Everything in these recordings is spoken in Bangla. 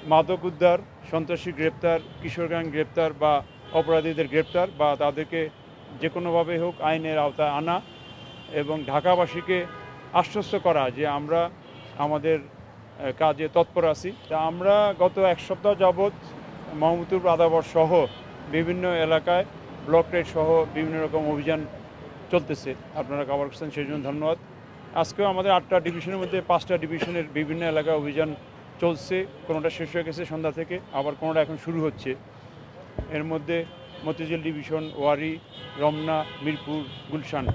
মাদক উদ্ধার, সন্ত্রাসী গ্রেপ্তার, কিশোর গ্যাং গ্রেপ্তার বা অপরাধীদের গ্রেপ্তার বা তাদেরকে যে কোনোভাবে হোক আইনের আওতায় আনা এবং ঢাকাবাসীকে আশ্বস্ত করা যে আমরা আমাদের কাজে তৎপর আছি। তা আমরা গত এক সপ্তাহ যাবৎ মোহাম্মদপুর আদাবর সহ বিভিন্ন এলাকায় ব্লক রেড সহ বিভিন্ন রকম অভিযান চলতেছে। আপনারা কভার করছেন সেই জন্য ধন্যবাদ। আজকেও আমাদের 8টা ডিভিশনের মধ্যে 5টা ডিভিশনের বিভিন্ন এলাকায় অভিযান চলছে। কোনোটা শেষ হয়ে গেছে সন্ধ্যা থেকে, আবার কোনোটা এখন শুরু হচ্ছে। এর মধ্যে মতিঝিল ডিভিশন, ওয়ারী, রমনা, মিরপুর, গুলশান।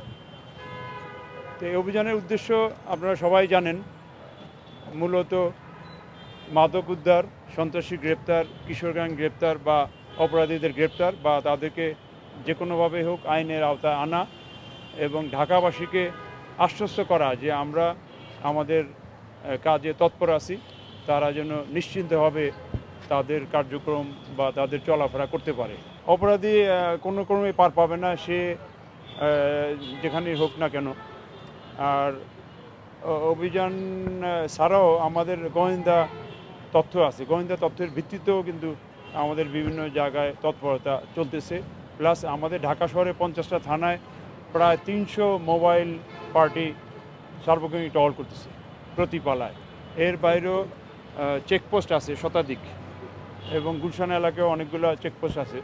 তো এই অভিযানের উদ্দেশ্য আপনারা সবাই জানেন, মূলত মাদক উদ্ধার, সন্ত্রাসী গ্রেপ্তার, কিশোর গ্যাং গ্রেপ্তার বা অপরাধীদের গ্রেপ্তার বা তাদেরকে যে কোনোভাবে হোক আইনের আওতায় আনা এবং ঢাকাবাসীকে আশ্বস্ত করা যে আমরা আমাদের কাজে তৎপর আছি। তারা যেন নিশ্চিন্তভাবে তাদের কার্যক্রম বা তাদের চলাফেরা করতে পারে। অপরাধী কোনো ক্রমে পার পাবে না, সে যেখানেই হোক না কেন। আর অভিযান ছাড়াও আমাদের গোয়েন্দা তথ্য আছে, গোয়েন্দা তথ্যের ভিত্তিতেও কিন্তু আমাদের বিভিন্ন জায়গায় তৎপরতা চলতেছে। প্লাস আমাদের ঢাকা শহরে 50টা থানায় প্রায় 300 মোবাইল পার্টি সার্বক্ষণিক টহল করতেছে প্রতি পালায়। এর বাইরেও চেকপোস্ট আছে শতাধিক, এবং গুলশান এলাকায় অনেকগুলো চেকপোস্ট আছে।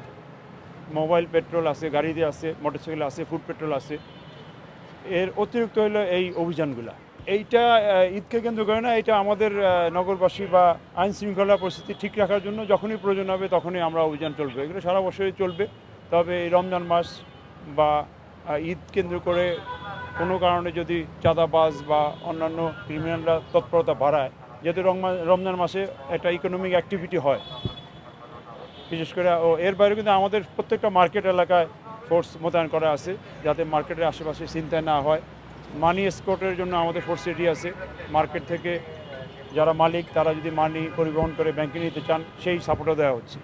মোবাইল পেট্রোল আছে, গাড়িতে আছে, মোটরসাইকেল আছে, ফুড পেট্রোল আছে। এর অতিরিক্ত হলো এই অভিযানগুলা। এইটা ঈদকে কেন্দ্র করে না, এটা আমাদের নগরবাসী বা আইন শৃঙ্খলা পরিস্থিতি ঠিক রাখার জন্য যখনই প্রয়োজন হবে তখনই আমরা অভিযান চলবে। এগুলো সারা বছরই চলবে। তবে এই রমজান মাস বা ঈদ কেন্দ্র করে কোনো কারণে যদি চাঁদাবাজ বা অন্যান্য ক্রিমিনালরা তৎপরতা বাড়ায়, যেহেতু রমজান মাসে একটা ইকোনমিক অ্যাক্টিভিটি হয় বিশেষ করে, এর বাইরে কিন্তু আমাদের প্রত্যেকটা মার্কেট এলাকায় ফোর্স মোতায়েন করা আছে যাতে মার্কেটের আশেপাশে ছিনতাই না হয়। মানি এসকর্টের জন্য আমাদের ফোর্স রেডি আছে। মার্কেট থেকে যারা মালিক তারা যদি মানি পরিবহন করে ব্যাংকে নিতে চান সেই সাপোর্টও দেওয়া হচ্ছে।